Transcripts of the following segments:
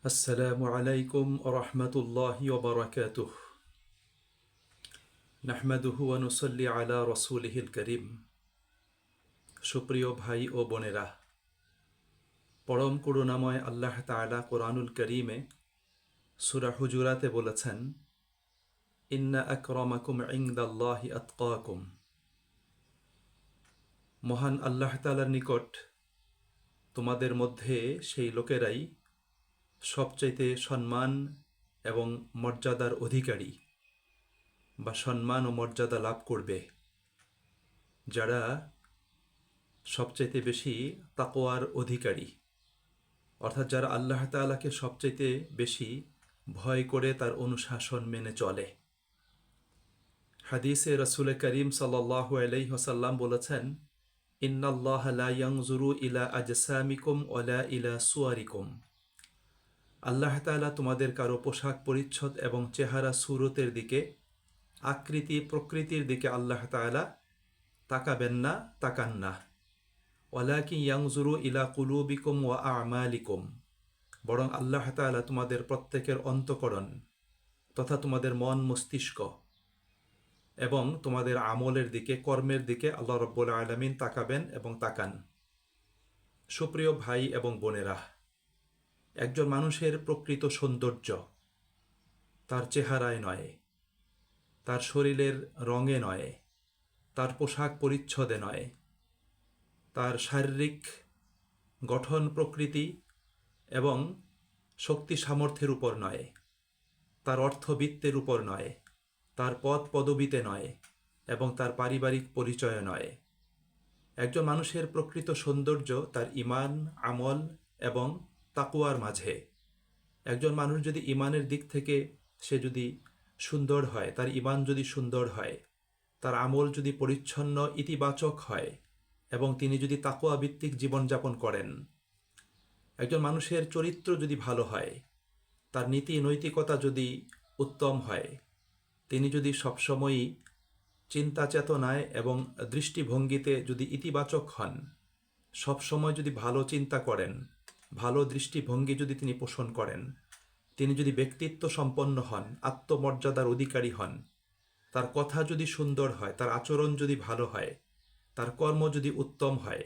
আসসালামু আলাইকুম ওরহমতুল্লাহি ওবরাকাতুহ। নাহমাদুহু ওয়া নুসাল্লি আলা রাসূলিহিল কারীম। সুপ্রিয় ভাই ও বোনেরা, পরম করুণাময় আল্লাহ তাআলা কোরআনুল কারীমে সূরা হুজুরাতে বলেছেন, ইন্না আকরামাকুম ইনদাল্লাহি আতকাকুম। মহান আল্লাহ তাআলার নিকট তোমাদের মধ্যে সেই লোকেরাই সবচাইতে সম্মান এবং মর্যাদার অধিকারী বা সম্মান ও মর্যাদা লাভ করবে, যারা সবচাইতে বেশি তাকওয়ার অধিকারী, অর্থাৎ যারা আল্লাহ তাআলাকে সবচাইতে বেশি ভয় করে তার অনুশাসন মেনে চলে। হাদিসে রাসূল করিম সাল্লাল্লাহু আলাইহি ওয়াসাল্লাম বলেছেন, ইন্নাল্লাহা লা ইয়ানজুরু ইলা আজসামিকুম ওয়ালা ইলা সুয়ারিকুম। আল্লাহ তাআলা তোমাদের কারো পোশাক পরিচ্ছদ এবং চেহারা সুরতের দিকে, আকৃতি প্রকৃতির দিকে আল্লাহ তাআলা তাকাবেন না, তাকান না। ওয়ালাকিন ইয়ানজুরু ইলা কুলুবিকুম ওয়া আমালিকুম। বরং আল্লাহ তাআলা তোমাদের প্রত্যেকের অন্তঃকরণ তথা তোমাদের মন মস্তিষ্ক এবং তোমাদের আমলের দিকে, কর্মের দিকে আল্লাহ রাব্বুল আলামিন তাকাবেন এবং তাকান। সুপ্রিয় ভাই এবং বোনেরা, একজন মানুষের প্রকৃত সৌন্দর্য তার চেহারায় নয়, তার শরীরের রঙে নয়, তার পোশাক পরিচ্ছদে নয়, তার শারীরিক গঠন প্রকৃতি এবং শক্তি সামর্থ্যের উপর নয়, তার অর্থবিত্তের উপর নয়, তার পদ পদবিতে নয় এবং তার পারিবারিক পরিচয় নয়। একজন মানুষের প্রকৃত সৌন্দর্য তার ঈমান, আমল এবং তাকওয়ার মাঝে। একজন মানুষ যদি ঈমানের দিক থেকে সে যদি সুন্দর হয়, তার ঈমান যদি সুন্দর হয়, তার আমল যদি পরিচ্ছন্ন ইতিবাচক হয় এবং তিনি যদি তাকওয়া ভিত্তিক জীবনযাপন করেন, একজন মানুষের চরিত্র যদি ভালো হয়, তার নীতি নৈতিকতা যদি উত্তম হয়, তিনি যদি সবসময়ই চিন্তা চেতনায় এবং দৃষ্টিভঙ্গিতে যদি ইতিবাচক হন, সবসময় যদি ভালো চিন্তা করেন, ভালো দৃষ্টিভঙ্গি যদি তিনি পোষণ করেন, তিনি যদি ব্যক্তিত্ব সম্পন্ন হন, আত্মমর্যাদার অধিকারী হন, তার কথা যদি সুন্দর হয়, তার আচরণ যদি ভালো হয়, তার কর্ম যদি উত্তম হয়,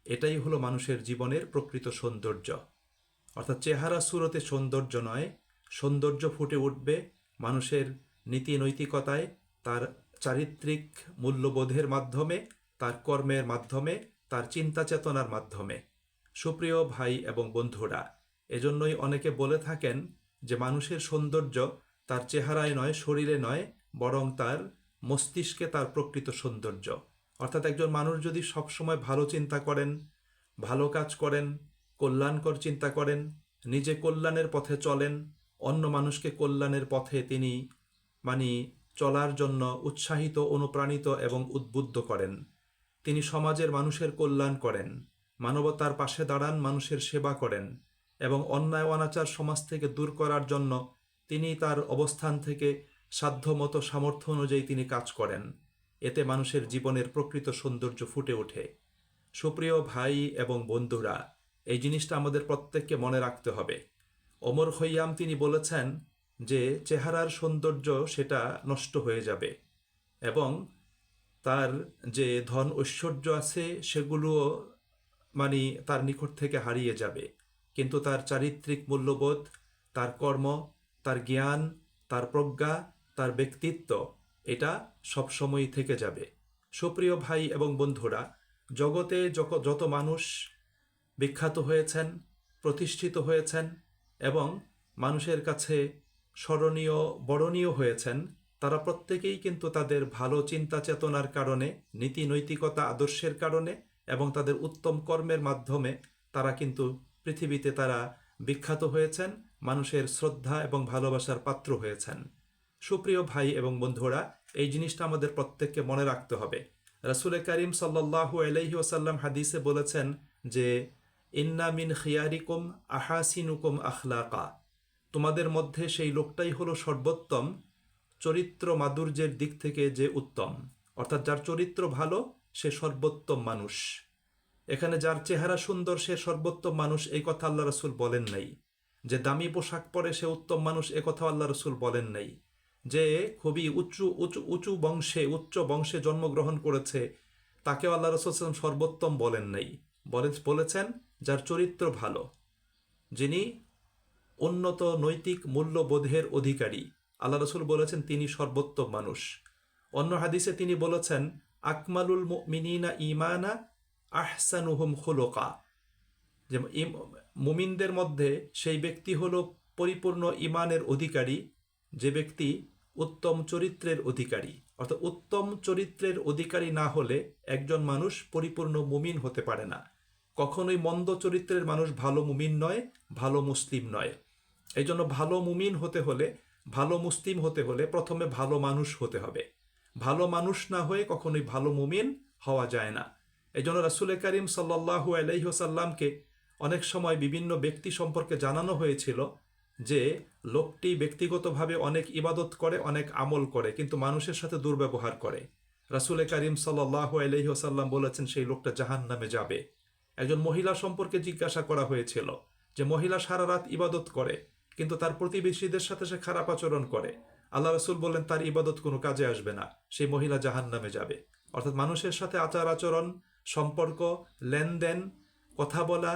এটাই হলো মানুষের জীবনের প্রকৃত সৌন্দর্য। অর্থাৎ চেহারা সুরতে সৌন্দর্য নয়, সৌন্দর্য ফুটে উঠবে মানুষের নীতি নৈতিকতায়, তার চারিত্রিক মূল্যবোধের মাধ্যমে, তার কর্মের মাধ্যমে, তার চিন্তা চেতনার মাধ্যমে। সুপ্রিয় ভাই এবং বন্ধুরা, এজন্যই অনেকে বলে থাকেন যে মানুষের সৌন্দর্য তার চেহারায় নয়, শরীরে নয়, বরং তার মস্তিষ্কে তার প্রকৃত সৌন্দর্য। অর্থাৎ একজন মানুষ যদি সবসময় ভালো চিন্তা করেন, ভালো কাজ করেন, কল্যাণকর চিন্তা করেন, নিজে কল্যাণের পথে চলেন, অন্য মানুষকে কল্যাণের পথে তিনি চলার জন্য উৎসাহিত, অনুপ্রাণিত এবং উদ্বুদ্ধ করেন, তিনি সমাজের মানুষের কল্যাণ করেন, মানবতার পাশে দাঁড়ান, মানুষের সেবা করেন এবং অন্যায় অনাচার সমাজ থেকে দূর করার জন্য তিনি তার অবস্থান থেকে সাধ্যমতো সামর্থ্য অনুযায়ী তিনি কাজ করেন, এতে মানুষের জীবনের প্রকৃত সৌন্দর্য ফুটে ওঠে। সুপ্রিয় ভাই এবং বন্ধুরা, এই জিনিসটা আমাদের প্রত্যেককে মনে রাখতে হবে। ওমর খৈয়াম তিনি বলেছেন যে চেহারার সৌন্দর্য সেটা নষ্ট হয়ে যাবে এবং তার যে ধন ঐশ্বর্য আছে সেগুলোও তার নিকট থেকে হারিয়ে যাবে, কিন্তু তার চারিত্রিক মূল্যবোধ, তার কর্ম, তার জ্ঞান, তার প্রজ্ঞা, তার ব্যক্তিত্ব, এটা সবসময়ই থেকে যাবে। সুপ্রিয় ভাই এবং বন্ধুরা, জগতে যত মানুষ বিখ্যাত হয়েছেন, প্রতিষ্ঠিত হয়েছেন এবং মানুষের কাছে স্মরণীয়, বরণীয় হয়েছেন, তারা প্রত্যেকেই কিন্তু তাদের ভালো চিন্তা চেতনার কারণে, নীতি নৈতিকতা আদর্শের কারণে এবং তাদের উত্তম কর্মের মাধ্যমে তারা কিন্তু পৃথিবীতে তারা বিখ্যাত হয়েছেন, মানুষের শ্রদ্ধা এবং ভালোবাসার পাত্র হয়েছেন। সুপ্রিয় ভাই এবং বন্ধুরা, এই জিনিসটা আমাদের প্রত্যেককে মনে রাখতে হবে। রাসূল করিম সাল্লাল্লাহু আলাইহি ওয়াসাল্লাম হাদিসে বলেছেন যে ইন্না মিন খিয়ারিকুম আহাসিনুকুম আখলাকা। তোমাদের মধ্যে সেই লোকটাই হলো সর্বোত্তম, চরিত্র মাধুর্যের দিক থেকে যে উত্তম। অর্থাৎ যার চরিত্র ভালো সে সর্বোত্তম মানুষ। এখানে যার চেহারা সুন্দর সে সর্বোত্তম মানুষ, এই কথা আল্লাহ রাসূল বলেন নাই। যে দামি পোশাক পরে সে উত্তম মানুষ, কথা আল্লাহ রসুল বলেন নাই। যে খুবই উচ্চ বংশে জন্মগ্রহণ করেছে তাকেও আল্লাহ রসুল সর্বোত্তম বলেন নাই। বলেছেন যার চরিত্র ভালো, যিনি উন্নত নৈতিক মূল্যবোধের অধিকারী, আল্লাহ রসুল বলেছেন তিনি সর্বোত্তম মানুষ। অন্য হাদিসে তিনি বলেছেন আকমালুল মুমিনিনা ঈমানা আহসানুহুম খুলুকা, যে মুমিনদের মধ্যে সেই ব্যক্তি হলো পরিপূর্ণ ঈমানের অধিকারী যে ব্যক্তি উত্তম চরিত্রের অধিকারী। অর্থাৎ উত্তম চরিত্রের অধিকারী না হলে একজন মানুষ পরিপূর্ণ মুমিন হতে পারে না। কখনোই মন্দ চরিত্রের মানুষ ভালো মুমিন নয়, ভালো মুসলিম নয়। এই জন্য ভালো মুমিন হতে হলে, ভালো মুসলিম হতে হলে প্রথমে ভালো মানুষ হতে হবে। ভালো মানুষ না হয়ে কখনোই ভালো মুমিন হওয়া যায় না। এই জন্য রাসূল করিম সাল্লাল্লাহু আলাইহি ওয়াসাল্লামকে অনেক সময় বিভিন্ন ব্যক্তি সম্পর্কে জানানো হয়েছিল যে লোকটি ব্যক্তিগতভাবে অনেক ইবাদত করে, অনেক আমল করে, কিন্তু মানুষের সাথে দুর্ব্যবহার করে। রাসূল করিম সাল্লাল্লাহু আলাইহি ওয়াসাল্লাম বলেছেন সেই লোকটা জাহান্নামে যাবে। একজন মহিলা সম্পর্কে জিজ্ঞাসা করা হয়েছিল যে মহিলা সারা রাত ইবাদত করে কিন্তু তার প্রতিবেশীদের সাথে সে খারাপ আচরণ করে। আল্লাহ রসুল বললেন তার ইবাদত কোনো কাজে আসবে না, সেই মহিলা জাহান্নামে যাবে। অর্থাৎ মানুষের সাথে আচার আচরণ, সম্পর্ক, লেনদেন, কথা বলা,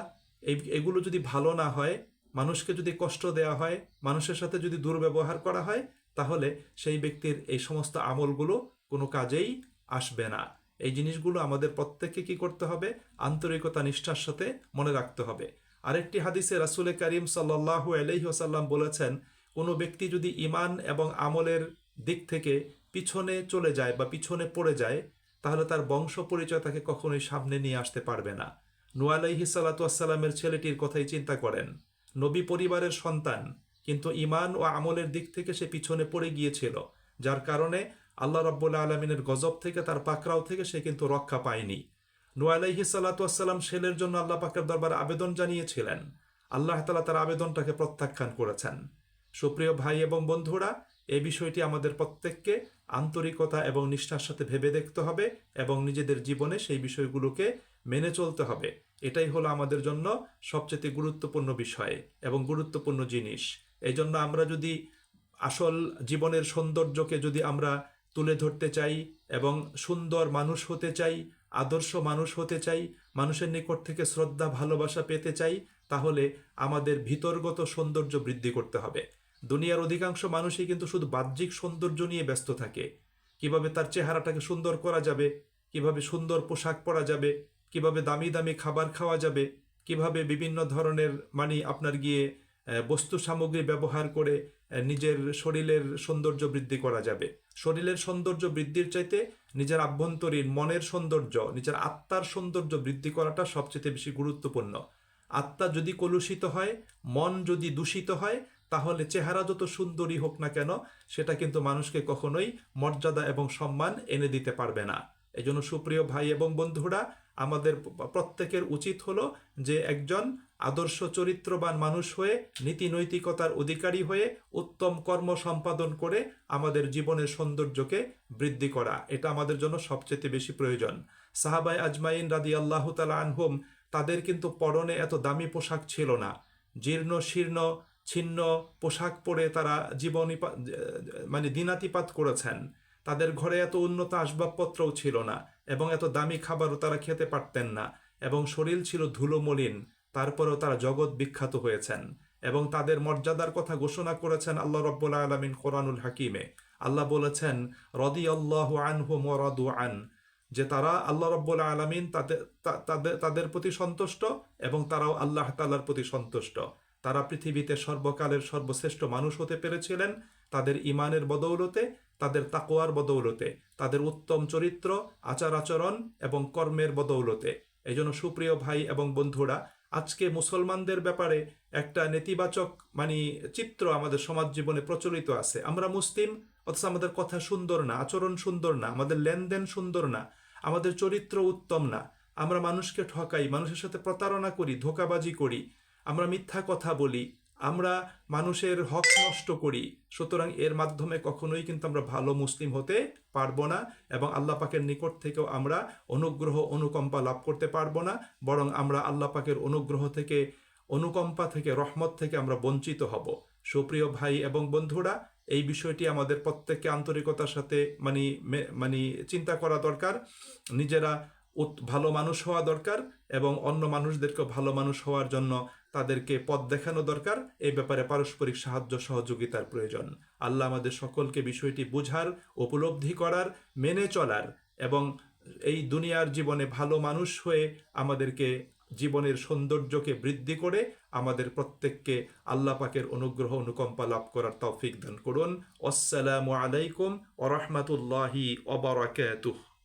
এগুলো যদি ভালো না হয়, মানুষকে যদি কষ্ট দেওয়া হয়, মানুষের সাথে যদি দুর্ব্যবহার করা হয়, তাহলে সেই ব্যক্তির এই সমস্ত আমলগুলো কোনো কাজেই আসবে না। এই জিনিসগুলো আমাদের প্রত্যেককে কি করতে হবে? আন্তরিকতা, নিষ্ঠার সাথে মনে রাখতে হবে। আরেকটি হাদিসে রাসূল করিম সাল্লাল্লাহু আলাইহি ওয়াসাল্লাম বলেছেন কোনো ব্যক্তি যদি ঈমান এবং আমলের দিক থেকে পিছনে চলে যায় বা পিছনে পড়ে যায়, তাহলে তার বংশ পরিচয় তাকে কখনোই সামনে নিয়ে আসতে পারবে না। নূহ আলাইহিস সালাতু ওয়াস সালামের ছেলেটির কথাই চিন্তা করেন। নবী পরিবারের সন্তান, কিন্তু ঈমান ও আমলের দিক থেকে সে পিছনে পড়ে গিয়েছিল, যার কারণে আল্লাহ রাব্বুল আলামিনের গজব থেকে, তার পাকড়াও থেকে সে কিন্তু রক্ষা পায়নি। নূহ আলাইহিস সালাতু ওয়াস সালাম ছেলের জন্য আল্লাহ পাকের দরবারে আবেদন জানিয়েছিলেন, আল্লাহ তাআলা তার আবেদনটাকে প্রত্যাখ্যান করেছেন। সুপ্রিয় ভাই এবং বন্ধুরা, এই বিষয়টি আমাদের প্রত্যেককে আন্তরিকতা এবং নিষ্ঠার সাথে ভেবে দেখতে হবে এবং নিজেদের জীবনে সেই বিষয়গুলোকে মেনে চলতে হবে। এটাই হলো আমাদের জন্য সবচেয়ে গুরুত্বপূর্ণ বিষয় এবং গুরুত্বপূর্ণ জিনিস। এই জন্য আমরা যদি আসল জীবনের সৌন্দর্যকে যদি আমরা তুলে ধরতে চাই এবং সুন্দর মানুষ হতে চাই, আদর্শ মানুষ হতে চাই, মানুষের নিকট থেকে শ্রদ্ধা ভালোবাসা পেতে চাই, তাহলে আমাদের ভিতরগত সৌন্দর্য বৃদ্ধি করতে হবে। দুনিয়ার অধিকাংশ মানুষই কিন্তু শুধু বাহ্যিক সৌন্দর্য নিয়ে ব্যস্ত থাকে। কিভাবে তার চেহারাটাকে সুন্দর করা যাবে, কিভাবে সুন্দর পোশাক পরা যাবে, কিভাবে দামি দামি খাবার খাওয়া যাবে, কিভাবে বিভিন্ন ধরনের আপনার গিয়ে বস্তু সামগ্রী ব্যবহার করে নিজের শরীরের সৌন্দর্য বৃদ্ধি করা যাবে। শরীরের সৌন্দর্য বৃদ্ধির চাইতে নিজের আভ্যন্তরীণ মনের সৌন্দর্য, নিজের আত্মার সৌন্দর্য বৃদ্ধি করাটা সবচেয়ে বেশি গুরুত্বপূর্ণ। আত্মা যদি কলুষিত হয়, মন যদি দূষিত হয়, তাহলে চেহারা যত সুন্দরী হোক না কেন সেটা কিন্তু মানুষকে কখনোই মর্যাদা এবং সম্মান এনে দিতে পারবে না। এই জন্য সুপ্রিয় ভাই এবং বন্ধুরা, আমাদের প্রত্যেকের উচিত হলো যে একজন আদর্শ চরিত্রবান মানুষ হয়ে, নীতি নৈতিকতার অধিকারী হয়ে, উত্তম কর্ম সম্পাদন করে আমাদের জীবনের সৌন্দর্যকে বৃদ্ধি করা। এটা আমাদের জন্য সবচেয়ে বেশি প্রয়োজন। সাহাবায়ে আজমাইন রাদিয়াল্লাহু তাআলা আনহুম, তাদের কিন্তু পরনে এত দামি পোশাক ছিল না। জীর্ণ শীর্ণ ছিন্ন পোশাক পরে তারা দিনাতিপাত করেছেন। তাদের ঘরে এত উন্নত আসবাবপত্রও ছিল না এবং এত দামি খাবারও তারা খেতে পারতেন না এবং শরীর ছিল ধুলোমলিন, তারপরেও তারা জগৎ বিখ্যাত হয়েছেন এবং তাদের মর্যাদার কথা ঘোষণা করেছেন আল্লাহ রাব্বুল আলামিন কোরআনুল হাকিমে। আল্লাহ বলেছেন রাদিয়াল্লাহু আনহুম ওয়া রাদু আন, যে তারা আল্লাহ রাব্বুল আলামিন তাদের প্রতি সন্তুষ্ট এবং তারাও আল্লাহ তাআলার প্রতি সন্তুষ্ট। তারা পৃথিবীতে সর্বকালের সর্বশ্রেষ্ঠ মানুষ হতে পেরেছিলেন তাদের ঈমানের বদৌলতে, তাদের তাকওয়ার বদৌলতে, তাদের উত্তম চরিত্র, আচার আচরণ এবং কর্মের বদৌলতে। এই জন্য সুপ্রিয় ভাই এবং বন্ধুরা, আজকে মুসলমানদের ব্যাপারে একটা নেতিবাচক চিত্র আমাদের সমাজ জীবনে প্রচলিত আছে। আমরা মুসলিম, অথচ আমাদের কথা সুন্দর না, আচরণ সুন্দর না, আমাদের লেনদেন সুন্দর না, আমাদের চরিত্র উত্তম না, আমরা মানুষকে ঠকাই, মানুষের সাথে প্রতারণা করি, ধোঁকাবাজি করি, আমরা মিথ্যা কথা বলি, আমরা মানুষের হক নষ্ট করি। সুতরাং এর মাধ্যমে কখনোই কিন্তু আমরা ভালো মুসলিম হতে পারবো না এবং আল্লাহ পাকের নিকট থেকেও আমরা অনুগ্রহ অনুকম্পা লাভ করতে পারবো না। বরং আমরা আল্লাহ পাকের অনুগ্রহ থেকে অনুকম্পা থেকে, রহমত থেকে আমরা বঞ্চিত হব। সুপ্রিয় ভাই এবং বন্ধুরা, এই বিষয়টি আমাদের প্রত্যেককে আন্তরিকতার সাথে মানে চিন্তা করা দরকার। নিজেরা ভালো মানুষ হওয়া দরকার এবং অন্য মানুষদেরকেও ভালো মানুষ হওয়ার জন্য তাদেরকে পথ দেখানো দরকার। এই ব্যাপারে পারস্পরিক সাহায্য সহযোগিতার প্রয়োজন। আল্লাহ আমাদের সকলকে বিষয়টি বুঝার, উপলব্ধি করার, মেনে চলার এবং এই দুনিয়ার জীবনে ভালো মানুষ হয়ে আমাদেরকে জীবনের সৌন্দর্যকে বৃদ্ধি করে আমাদের প্রত্যেককে আল্লাহ পাকের অনুগ্রহ অনুকম্পা লাভ করার তৌফিক দান করুন। আসসালামু আলাইকুম ওয়া রাহমাতুল্লাহি ওয়া বারাকাতুহু।